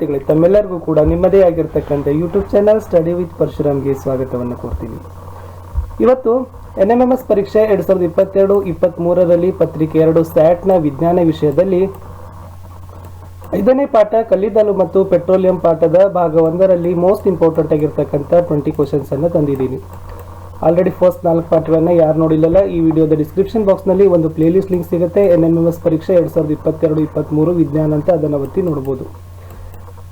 ವಿದ್ಯಾರ್ಥಿಗಳೇ, ತಮ್ಮೆಲ್ಲರಿಗೂ ಕೂಡ ನಿಮ್ಮದೇ ಆಗಿರ್ತಕ್ಕಂಥ ಯೂಟ್ಯೂಬ್ ಚಾನಲ್ ಸ್ಟಡಿ ವಿತ್ ಪರಶುರಾಮ್ಗೆ ಸ್ವಾಗತವನ್ನು ಕೋರ್ತೀನಿ. ಇವತ್ತು NMMS ಪರೀಕ್ಷೆ 2022-23ರಲ್ಲಿ ಪತ್ರಿಕೆ 2 ಸ್ಯಾಟ್ನ ವಿಜ್ಞಾನ ವಿಷಯದಲ್ಲಿ 5ನೇ ಪಾಠ ಕಲ್ಲಿದ್ದಲು ಮತ್ತು ಪೆಟ್ರೋಲಿಯಂ ಪಾಠದ ಭಾಗ 1ರಲ್ಲಿ ಮೋಸ್ಟ್ ಇಂಪಾರ್ಟೆಂಟ್ ಆಗಿರ್ತಕ್ಕಂಥ 20 ಕ್ವಶನ್ಸ್ ಅನ್ನು ತಂದಿದ್ದೀನಿ. ಆಲ್ರೆಡಿ ಫಸ್ಟ್ 4 ಪಾಠಗಳನ್ನು ಯಾರು ನೋಡಿಲ್ಲಲ್ಲ, ಈ ವಿಡಿಯೋದ ಡಿಸ್ಕ್ರಿಪ್ಷನ್ ಬಾಕ್ಸ್ನಲ್ಲಿ ಒಂದು ಪ್ಲೇಲಿಸ್ಟ್ ಲಿಂಕ್ ಸಿಗುತ್ತೆ. NMMS ಪರೀಕ್ಷೆ 2022-23 ವಿಜ್ಞಾನ ಅಂತ, ಅದನ್ನು ಒತ್ತಿ ನೋಡ್ಬೋದು.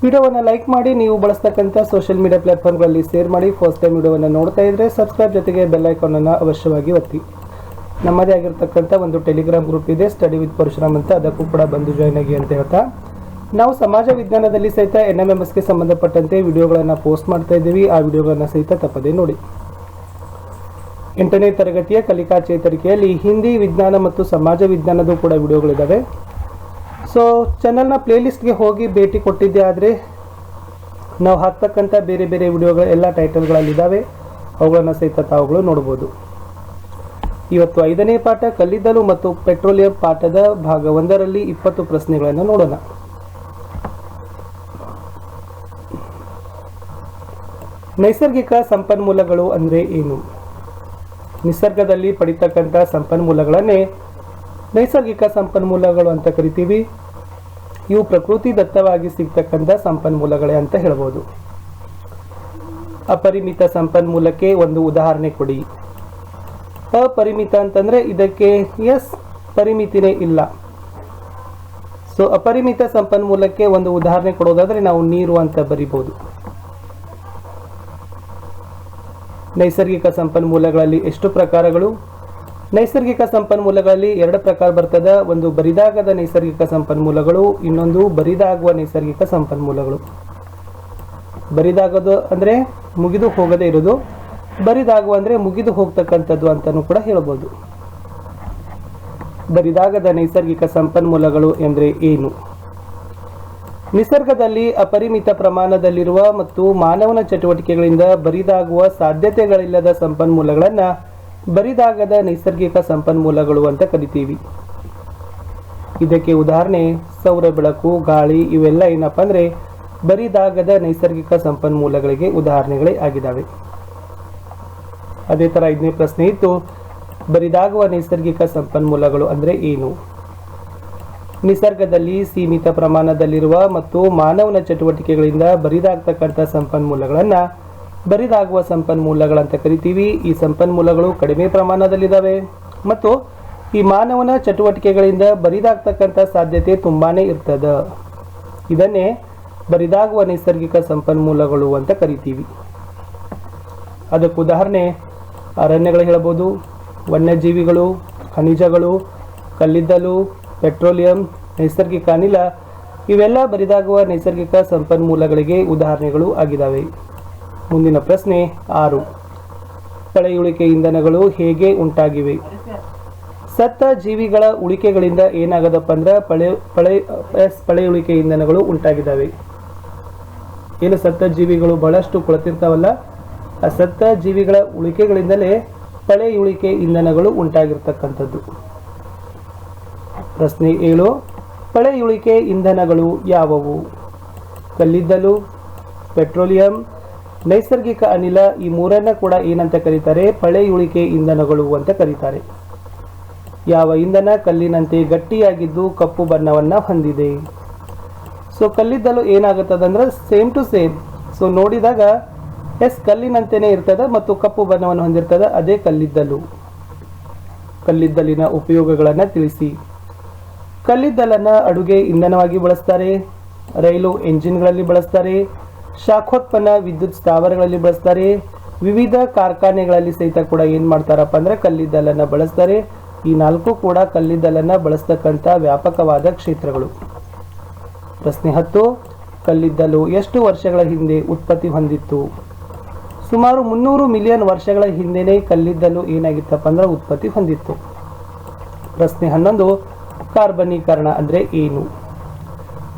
ವಿಡಿಯೋವನ್ನು ಲೈಕ್ ಮಾಡಿ, ನೀವು ಬಳಸ್ತಕ್ಕಂಥ ಸೋಷಿಯಲ್ ಮೀಡಿಯಾ ಪ್ಲಾಟ್ಫಾರ್ಮ್ಗಳಲ್ಲಿ ಶೇರ್ ಮಾಡಿ. ಫಸ್ಟ್ ಟೈಮ್ ವಿಡಿಯೋವನ್ನು ನೋಡ್ತಾ ಇದ್ದರೆ ಸಬ್ಸ್ಕ್ರೈಬ್ ಜೊತೆಗೆ ಬೆಲ್ ಐಕಾನನ್ನು ಅವಶ್ಯವಾಗಿ ಒತ್ತಿ. ನಮ್ಮದೇ ಆಗಿರ್ತಕ್ಕಂಥ ಒಂದು ಟೆಲಿಗ್ರಾಮ್ ಗ್ರೂಪ್ ಇದೆ, ಸ್ಟಡಿ ವಿತ್ ಪರಶುರಾಮ್ ಅಂತ, ಅದಕ್ಕೂ ಕೂಡ ಬಂದು ಜಾಯ್ನ್ ಆಗಿ ಅಂತ ಹೇಳ್ತಾ, ನಾವು ಸಮಾಜ ವಿಜ್ಞಾನದಲ್ಲಿ ಸಹಿತ NMMSಗೆ ಸಂಬಂಧಪಟ್ಟಂತೆ ವಿಡಿಯೋಗಳನ್ನು ಪೋಸ್ಟ್ ಮಾಡ್ತಾ ಇದ್ದೀವಿ. ಆ ವಿಡಿಯೋಗಳನ್ನು ಸಹಿತ ತಪ್ಪದೇ ನೋಡಿ. 8ನೇ ತರಗತಿಯ ಕಲಿಕಾ ಚೇತರಿಕೆಯಲ್ಲಿ ಹಿಂದಿ, ವಿಜ್ಞಾನ ಮತ್ತು ಸಮಾಜ ವಿಜ್ಞಾನದ ಕೂಡ ವಿಡಿಯೋಗಳಿದ್ದಾವೆ. ಸೊ ಚಾನಲ್ನ ಪ್ಲೇಲಿಸ್ಟ್ಗೆ ಹೋಗಿ ಭೇಟಿ ಕೊಟ್ಟಿದ್ದೆ ಆದರೆ ನಾವು ಹಾಕ್ತಕ್ಕಂಥ ಬೇರೆ ಬೇರೆ ವಿಡಿಯೋಗಳ ಎಲ್ಲ ಟೈಟಲ್ಗಳಲ್ಲಿದ್ದಾವೆ, ಅವುಗಳನ್ನು ಸಹಿತ ತಾವುಗಳು ನೋಡ್ಬೋದು. ಇವತ್ತು 5ನೇ ಪಾಠ ಕಲ್ಲಿದ್ದಲು ಮತ್ತು ಪೆಟ್ರೋಲಿಯಂ ಪಾಠದ ಭಾಗ 1ರಲ್ಲಿ 20 ಪ್ರಶ್ನೆಗಳನ್ನು ನೋಡೋಣ. ನೈಸರ್ಗಿಕ ಸಂಪನ್ಮೂಲಗಳು ಅಂದರೆ ಏನು? ನಿಸರ್ಗದಲ್ಲಿ ಪಡಿತಕ್ಕಂಥ ಸಂಪನ್ಮೂಲಗಳನ್ನೇ ನೈಸರ್ಗಿಕ ಸಂಪನ್ಮೂಲಗಳು ಅಂತ ಕರಿತೀವಿ. ಇವು ಪ್ರಕೃತಿ ದತ್ತವಾಗಿ ಸಿಗ್ತಕ್ಕಂಥ ಸಂಪನ್ಮೂಲಗಳೇ ಅಂತ ಹೇಳ್ಬೋದು. ಅಪರಿಮಿತ ಸಂಪನ್ಮೂಲಕ್ಕೆ ಒಂದು ಉದಾಹರಣೆ ಕೊಡಿ. ಅಪರಿಮಿತ ಅಂತಂದ್ರೆ ಇದಕ್ಕೆ ಪರಿಮಿತಿನೇ ಇಲ್ಲ. ಸೊ ಅಪರಿಮಿತ ಸಂಪನ್ಮೂಲಕ್ಕೆ ಒಂದು ಉದಾಹರಣೆ ಕೊಡೋದಾದ್ರೆ ನಾವು ನೀರು ಅಂತ ಬರಿಬಹುದು. ನೈಸರ್ಗಿಕ ಸಂಪನ್ಮೂಲಗಳಲ್ಲಿ ಎಷ್ಟು ಪ್ರಕಾರಗಳು? ನೈಸರ್ಗಿಕ ಸಂಪನ್ಮೂಲಗಳಲ್ಲಿ 2 ಪ್ರಕಾರ ಬರ್ತದೆ. ಒಂದು ಬರಿದಾಗದ ನೈಸರ್ಗಿಕ ಸಂಪನ್ಮೂಲಗಳು, ಇನ್ನೊಂದು ಬರಿದಾಗುವ ನೈಸರ್ಗಿಕ ಸಂಪನ್ಮೂಲಗಳು. ಬರಿದಾಗೋದು ಅಂದರೆ ಮುಗಿದು ಹೋಗದೇ ಇರೋದು, ಬರಿದಾಗುವ ಅಂದರೆ ಮುಗಿದು ಹೋಗ್ತಕ್ಕಂಥದ್ದು ಅಂತಲೂ ಕೂಡ ಹೇಳ್ಬೋದು. ಬರಿದಾಗದ ನೈಸರ್ಗಿಕ ಸಂಪನ್ಮೂಲಗಳು ಎಂದರೆ ಏನು? ನಿಸರ್ಗದಲ್ಲಿ ಅಪರಿಮಿತ ಪ್ರಮಾಣದಲ್ಲಿರುವ ಮತ್ತು ಮಾನವನ ಚಟುವಟಿಕೆಗಳಿಂದ ಬರಿದಾಗುವ ಸಾಧ್ಯತೆಗಳಿಲ್ಲದ ಸಂಪನ್ಮೂಲಗಳನ್ನು ಬರಿದಾಗದ ನೈಸರ್ಗಿಕ ಸಂಪನ್ಮೂಲಗಳು ಅಂತ ಕರಿತೀವಿ. ಇದಕ್ಕೆ ಉದಾಹರಣೆ ಸೌರ ಬೆಳಕು, ಗಾಳಿ, ಇವೆಲ್ಲ ಏನಪ್ಪ ಅಂದರೆ ಬರಿದಾಗದ ನೈಸರ್ಗಿಕ ಸಂಪನ್ಮೂಲಗಳಿಗೆ ಉದಾಹರಣೆಗಳೇ ಆಗಿದ್ದಾವೆ. ಅದೇ ಥರ 5ನೇ ಪ್ರಶ್ನೆ ಇತ್ತು, ಬರಿದಾಗುವ ನೈಸರ್ಗಿಕ ಸಂಪನ್ಮೂಲಗಳು ಅಂದರೆ ಏನು? ನಿಸರ್ಗದಲ್ಲಿ ಸೀಮಿತ ಪ್ರಮಾಣದಲ್ಲಿರುವ ಮತ್ತು ಮಾನವನ ಚಟುವಟಿಕೆಗಳಿಂದ ಬರಿದಾಗ್ತಕ್ಕಂಥ ಸಂಪನ್ಮೂಲಗಳನ್ನು ಬರಿದಾಗುವ ಸಂಪನ್ಮೂಲಗಳಂತ ಕರಿತೀವಿ. ಈ ಸಂಪನ್ಮೂಲಗಳು ಕಡಿಮೆ ಪ್ರಮಾಣದಲ್ಲಿದ್ದಾವೆ ಮತ್ತು ಈ ಮಾನವನ ಚಟುವಟಿಕೆಗಳಿಂದ ಬರಿದಾಗ್ತಕ್ಕಂಥ ಸಾಧ್ಯತೆ ತುಂಬಾನೇ ಇರ್ತದೆ. ಇದನ್ನೇ ಬರಿದಾಗುವ ನೈಸರ್ಗಿಕ ಸಂಪನ್ಮೂಲಗಳು ಅಂತ ಕರಿತೀವಿ. ಅದಕ್ಕೆ ಉದಾಹರಣೆ ಅರಣ್ಯಗಳು ಹೇಳ್ಬೋದು, ವನ್ಯಜೀವಿಗಳು, ಖನಿಜಗಳು, ಕಲ್ಲಿದ್ದಲು, ಪೆಟ್ರೋಲಿಯಂ, ನೈಸರ್ಗಿಕ ಅನಿಲ, ಇವೆಲ್ಲ ಬರಿದಾಗುವ ನೈಸರ್ಗಿಕ ಸಂಪನ್ಮೂಲಗಳಿಗೆ ಉದಾಹರಣೆಗಳು ಆಗಿದ್ದಾವೆ. ಮುಂದಿನ ಪ್ರಶ್ನೆ 6, ಪಳೆಯುಳಿಕೆ ಇಂಧನಗಳು ಹೇಗೆ ಉಂಟಾಗಿವೆ? ಸತ್ತ ಜೀವಿಗಳ ಉಳಿಕೆಗಳಿಂದ ಏನಾಗದಪ್ಪ ಅಂದ್ರೆ ಪಳೆಯುಳಿಕೆ ಇಂಧನಗಳು ಉಂಟಾಗಿದ್ದಾವೆ. ಏನು ಸತ್ತ ಜೀವಿಗಳು ಬಹಳಷ್ಟು ಕೊಳತಿರ್ತಾವಲ್ಲ, ಆ ಸತ್ತ ಜೀವಿಗಳ ಉಳಿಕೆಗಳಿಂದಲೇ ಪಳೆಯುಳಿಕೆ ಇಂಧನಗಳು ಉಂಟಾಗಿರ್ತಕ್ಕಂಥದ್ದು. ಪ್ರಶ್ನೆ 7, ಪಳೆಯುಳಿಕೆ ಇಂಧನಗಳು ಯಾವುವು? ಕಲ್ಲಿದ್ದಲು, ಪೆಟ್ರೋಲಿಯಂ, ನೈಸರ್ಗಿಕ ಅನಿಲ, ಈ ಮೂರನ್ನ ಕೂಡ ಏನಂತ ಕರೀತಾರೆ? ಪಳೆಯುಳಿಕೆ ಇಂಧನಗಳು ಅಂತ ಕರೀತಾರೆ. ಯಾವ ಇಂಧನ ಕಲ್ಲಿನಂತೆ ಗಟ್ಟಿಯಾಗಿದ್ದು ಕಪ್ಪು ಬಣ್ಣವನ್ನ ಹೊಂದಿದೆ? ಸೊ ಕಲ್ಲಿದ್ದಲು ಏನಾಗುತ್ತದಂದ್ರೆ ಸೇಮ್ ಟು ಸೇಮ್. ಸೊ ನೋಡಿದಾಗ ಕಲ್ಲಿನಂತೆಯೇ ಇರ್ತದೆ ಮತ್ತು ಕಪ್ಪು ಬಣ್ಣವನ್ನು ಹೊಂದಿರ್ತದೆ, ಅದೇ ಕಲ್ಲಿದ್ದಲು. ಕಲ್ಲಿದ್ದಲಿನ ಉಪಯೋಗಗಳನ್ನು ತಿಳಿಸಿ. ಕಲ್ಲಿದ್ದಲನ್ನು ಅಡುಗೆ ಇಂಧನವಾಗಿ ಬಳಸ್ತಾರೆ, ರೈಲು ಎಂಜಿನ್ಗಳಲ್ಲಿ ಬಳಸ್ತಾರೆ, ಶಾಖೋತ್ಪನ್ನ ವಿದ್ಯುತ್ ಸ್ಥಾವರಗಳಲ್ಲಿ ಬಳಸ್ತಾರೆ, ವಿವಿಧ ಕಾರ್ಖಾನೆಗಳಲ್ಲಿ ಸಹಿತ ಕೂಡ ಏನು ಮಾಡ್ತಾರಪ್ಪ ಅಂದರೆ ಕಲ್ಲಿದ್ದಲನ್ನು ಬಳಸ್ತಾರೆ. ಈ 4 ಕೂಡ ಕಲ್ಲಿದ್ದಲನ್ನು ಬಳಸ್ತಕ್ಕಂಥ ವ್ಯಾಪಕವಾದ ಕ್ಷೇತ್ರಗಳು. ಪ್ರಶ್ನೆ 10, ಕಲ್ಲಿದ್ದಲು ಎಷ್ಟು ವರ್ಷಗಳ ಹಿಂದೆ ಉತ್ಪತ್ತಿ ಹೊಂದಿತ್ತು? ಸುಮಾರು 300 ಮಿಲಿಯನ್ ವರ್ಷಗಳ ಹಿಂದೆನೇ ಕಲ್ಲಿದ್ದಲು ಏನಾಗಿತ್ತಪ್ಪ ಅಂದ್ರೆ ಉತ್ಪತ್ತಿ ಹೊಂದಿತ್ತು. ಪ್ರಶ್ನೆ 11, ಕಾರ್ಬನೀಕರಣ ಅಂದರೆ ಏನು?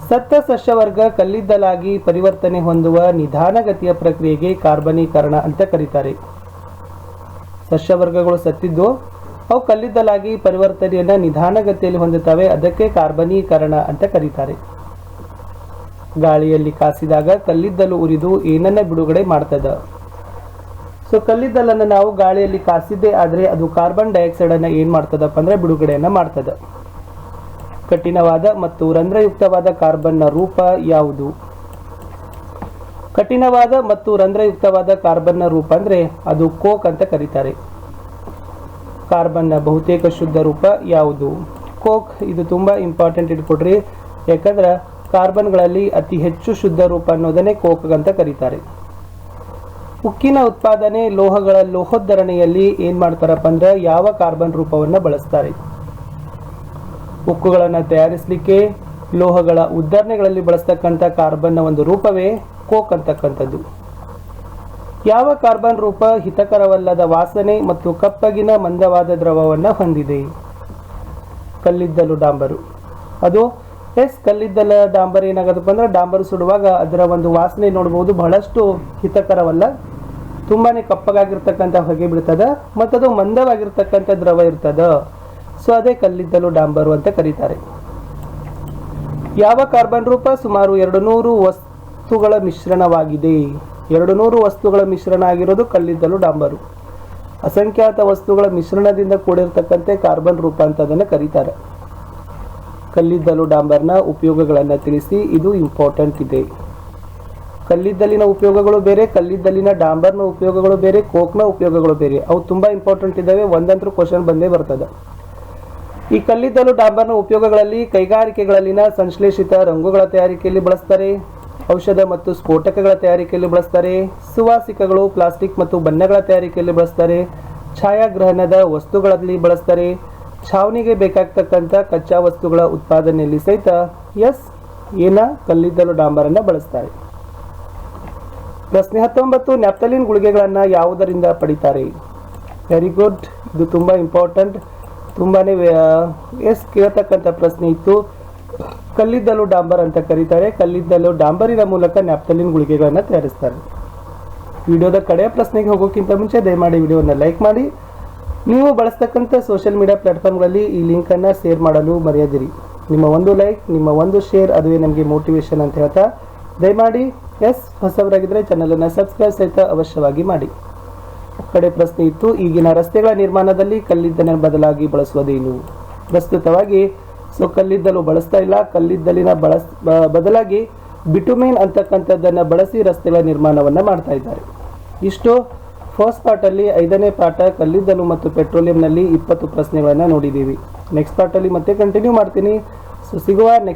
ಸತ್ತ ಸಸ್ಯವರ್ಗ ಕಲ್ಲಿದ್ದಲಾಗಿ ಪರಿವರ್ತನೆ ಹೊಂದುವ ನಿಧಾನಗತಿಯ ಪ್ರಕ್ರಿಯೆಗೆ ಕಾರ್ಬನೀಕರಣ ಅಂತ ಕರೀತಾರೆ. ಸಸ್ಯವರ್ಗಗಳು ಸತ್ತಿದ್ದು ಅವು ಕಲ್ಲಿದ್ದಲಾಗಿ ಪರಿವರ್ತನೆಯನ್ನು ನಿಧಾನಗತಿಯಲ್ಲಿ ಹೊಂದುತ್ತವೆ, ಅದಕ್ಕೆ ಕಾರ್ಬನೀಕರಣ ಅಂತ ಕರೀತಾರೆ. ಗಾಳಿಯಲ್ಲಿ ಕಾಸಿದಾಗ ಕಲ್ಲಿದ್ದಲು ಉರಿದು ಏನನ್ನ ಬಿಡುಗಡೆ ಮಾಡ್ತದ? ಸೊ ಕಲ್ಲಿದ್ದಲನ್ನು ನಾವು ಗಾಳಿಯಲ್ಲಿ ಕಾಸಿದ್ದೇ ಆದ್ರೆ ಅದು ಕಾರ್ಬನ್ ಡೈಆಕ್ಸೈಡ್ ಅನ್ನ ಏನ್ ಮಾಡ್ತದಪ್ಪ ಅಂದ್ರೆ ಬಿಡುಗಡೆಯನ್ನ ಮಾಡ್ತದ. ಕಠಿಣವಾದ ಮತ್ತು ರಂಧ್ರಯುಕ್ತವಾದ ಕಾರ್ಬನ್ನ ರೂಪ ಯಾವುದು? ಕಠಿಣವಾದ ಮತ್ತು ರಂಧ್ರಯುಕ್ತವಾದ ಕಾರ್ಬನ್ನ ರೂಪ ಅಂದ್ರೆ ಅದು ಕೋಕ್ ಅಂತ ಕರೀತಾರೆ. ಕಾರ್ಬನ್ನ ಬಹುತೇಕ ಶುದ್ಧ ರೂಪ ಯಾವುದು? ಕೋಕ್. ಇದು ತುಂಬಾ ಇಂಪಾರ್ಟೆಂಟ್ ಇಟ್ಕೊಡ್ರಿ, ಯಾಕಂದ್ರೆ ಕಾರ್ಬನ್ಗಳಲ್ಲಿ ಅತಿ ಹೆಚ್ಚು ಶುದ್ಧ ರೂಪ ಅನ್ನೋದನ್ನೇ ಕೋಕ್ ಅಂತ ಕರೀತಾರೆ. ಉಕ್ಕಿನ ಉತ್ಪಾದನೆ ಲೋಹಗಳ ಲೋಹೋದ್ಧರಣೆಯಲ್ಲಿ ಏನ್ ಮಾಡ್ತಾರಪ್ಪ ಅಂದ್ರೆ ಯಾವ ಕಾರ್ಬನ್ ರೂಪವನ್ನ ಬಳಸ್ತಾರೆ? ಉಕ್ಕುಗಳನ್ನ ತಯಾರಿಸಲಿಕ್ಕೆ ಲೋಹಗಳ ಉದ್ಧರಣೆಗಳಲ್ಲಿ ಬಳಸ್ತಕ್ಕಂಥ ಕಾರ್ಬನ್ನ ಒಂದು ರೂಪವೇ ಕೋಕ್ ಅಂತಕ್ಕಂಥದ್ದು. ಯಾವ ಕಾರ್ಬನ್ ರೂಪ ಹಿತಕರವಲ್ಲದ ವಾಸನೆ ಮತ್ತು ಕಪ್ಪಗಿನ ಮಂದವಾದ ದ್ರವವನ್ನ ಹೊಂದಿದೆ? ಕಲ್ಲಿದ್ದಲು ಡಾಂಬರು. ಅದು ಕಲ್ಲಿದ್ದಲ ಡಾಂಬರ್ ಏನಾಗತ್ತಪ್ಪ ಅಂದ್ರೆ ಡಾಂಬರು ಸುಡುವಾಗ ಅದರ ಒಂದು ವಾಸನೆ ನೋಡಬಹುದು, ಬಹಳಷ್ಟು ಹಿತಕರವಲ್ಲ. ತುಂಬಾನೇ ಕಪ್ಪಗಾಗಿರ್ತಕ್ಕಂಥ ಹೊಗೆ ಬಿಡ್ತದ ಮತ್ತು ಅದು ಮಂದವಾಗಿರ್ತಕ್ಕಂಥ ದ್ರವ ಇರ್ತದ. ಸೊ ಅದೇ ಕಲ್ಲಿದ್ದಲು ಡಾಂಬರು ಅಂತ ಕರೀತಾರೆ. ಯಾವ ಕಾರ್ಬನ್ ರೂಪ ಸುಮಾರು 200 ವಸ್ತುಗಳ ಮಿಶ್ರಣವಾಗಿದೆ? 200 ವಸ್ತುಗಳ ಮಿಶ್ರಣ ಆಗಿರೋದು ಕಲ್ಲಿದ್ದಲು ಡಾಂಬರು. ಅಸಂಖ್ಯಾತ ವಸ್ತುಗಳ ಮಿಶ್ರಣದಿಂದ ಕೂಡಿರ್ತಕ್ಕಂಥ ಕಾರ್ಬನ್ ರೂಪ ಅಂತ ಅದನ್ನು ಕರೀತಾರೆ. ಕಲ್ಲಿದ್ದಲು ಡಾಂಬರ್ನ ಉಪಯೋಗಗಳನ್ನು ತಿಳಿಸಿ, ಇದು ಇಂಪಾರ್ಟೆಂಟ್ ಇದೆ. ಕಲ್ಲಿದ್ದಲಿನ ಉಪಯೋಗಗಳು ಬೇರೆ, ಕಲ್ಲಿದ್ದಲಿನ ಡಾಂಬರ್ನ ಉಪಯೋಗಗಳು ಬೇರೆ, ಕೋಕ್ನ ಉಪಯೋಗಗಳು ಬೇರೆ. ಅವು ತುಂಬಾ ಇಂಪಾರ್ಟೆಂಟ್ ಇದ್ದಾವೆ, ಒಂದಂತರೂ ಕ್ವಶನ್ ಬಂದೇ ಬರ್ತದೆ. ಈ ಕಲ್ಲಿದ್ದಲು ಡಾಂಬರ್ನ ಉಪಯೋಗಗಳಲ್ಲಿ ಕೈಗಾರಿಕೆಗಳಲ್ಲಿನ ಸಂಶ್ಲೇಷಿತ ರಂಗುಗಳ ತಯಾರಿಕೆಯಲ್ಲಿ ಬಳಸ್ತಾರೆ, ಔಷಧ ಮತ್ತು ಸ್ಫೋಟಕಗಳ ತಯಾರಿಕೆಯಲ್ಲಿ ಬಳಸ್ತಾರೆ, ಸುವಾಸಿಕಗಳು, ಪ್ಲಾಸ್ಟಿಕ್ ಮತ್ತು ಬಣ್ಣಗಳ ತಯಾರಿಕೆಯಲ್ಲಿ ಬಳಸ್ತಾರೆ, ಛಾಯಾಗ್ರಹಣದ ವಸ್ತುಗಳಲ್ಲಿ ಬಳಸ್ತಾರೆ, ಛಾವಣಿಗೆ ಬೇಕಾಗ್ತಕ್ಕಂಥ ಕಚ್ಚಾ ವಸ್ತುಗಳ ಉತ್ಪಾದನೆಯಲ್ಲಿ ಸಹಿತ ಕಲ್ಲಿದ್ದಲು ಡಾಂಬರನ್ನ ಬಳಸ್ತಾರೆ. ಪ್ರಶ್ನೆ 19, ನ್ಯಾಪ್ಥಲಿನ್ ಗುಳಿಗೆಗಳನ್ನು ಯಾವುದರಿಂದ ಪಡಿತಾರೆ? Very good. ಇದು ತುಂಬಾ ಇಂಪಾರ್ಟೆಂಟ್, ತುಂಬಾನೇ ಕೇಳತಕ್ಕಂಥ ಪ್ರಶ್ನೆ ಇತ್ತು. ಕಲ್ಲಿದ್ದಲು ಡಾಂಬರ್ ಅಂತ ಕರೀತಾರೆ. ಕಲ್ಲಿದ್ದಲು ಡಾಂಬರಿನ ಮೂಲಕ ನ್ಯಾಪ್ಥಲಿನ್ ಗುಳಿಗೆಗಳನ್ನು ತಯಾರಿಸ್ತಾರೆ. ವಿಡಿಯೋದ ಕಡೆಯ ಪ್ರಶ್ನೆಗೆ ಹೋಗೋಕ್ಕಿಂತ ಮುಂಚೆ ದಯಮಾಡಿ ವಿಡಿಯೋನ ಲೈಕ್ ಮಾಡಿ. ನೀವು ಬಳಸ್ತಕ್ಕಂಥ ಸೋಷಿಯಲ್ ಮೀಡಿಯಾ ಪ್ಲಾಟ್ಫಾರ್ಮ್ಗಳಲ್ಲಿ ಈ ಲಿಂಕನ್ನು ಶೇರ್ ಮಾಡಲು ಮರೆಯದಿರಿ. ನಿಮ್ಮ ಒಂದು ಲೈಕ್, ನಿಮ್ಮ ಒಂದು ಶೇರ್, ಅದುವೇ ನಮಗೆ ಮೋಟಿವೇಶನ್ ಅಂತ ಹೇಳ್ತಾ ದಯಮಾಡಿ ಹೊಸವರಾಗಿದ್ದರೆ ಚಾನಲನ್ನು ಸಬ್ಸ್ಕ್ರೈಬ್ ಸಹಿತ ಅವಶ್ಯವಾಗಿ ಮಾಡಿ. ಕಡೆ ಪ್ರಶ್ನೆ ಇತ್ತು, ಈಗಿನ ರಸ್ತೆಗಳ ನಿರ್ಮಾಣದಲ್ಲಿ ಕಲ್ಲಿದ್ದಲಿನ ಬದಲಾಗಿ ಬಳಸುವುದೇನು? ಪ್ರಸ್ತುತವಾಗಿ ಕಲ್ಲಿದ್ದಲು ಬಳಸ್ತಾ ಇಲ್ಲ, ಕಲ್ಲಿದ್ದಲಿನ ಬದಲಾಗಿ ಬಿಟುಮೇನ್ ಅಂತಕ್ಕಂಥದ್ದನ್ನು ಬಳಸಿ ರಸ್ತೆಗಳ ನಿರ್ಮಾಣವನ್ನು ಮಾಡ್ತಾ ಇದ್ದಾರೆ. ಇಷ್ಟು ಫಸ್ಟ್ ಪಾರ್ಟಲ್ಲಿ. 5ನೇ ಪಾಠ ಕಲ್ಲಿದ್ದಲು ಮತ್ತು ಪೆಟ್ರೋಲಿಯಂನಲ್ಲಿ 20 ಪ್ರಶ್ನೆಗಳನ್ನು ನೋಡಿದ್ದೀವಿ. ನೆಕ್ಸ್ಟ್ ಪಾರ್ಟಲ್ಲಿ ಮತ್ತೆ ಕಂಟಿನ್ಯೂ ಮಾಡ್ತೀನಿ. ಸೊ ಸಿಗುವ ನೆಕ್ಸ್ಟ್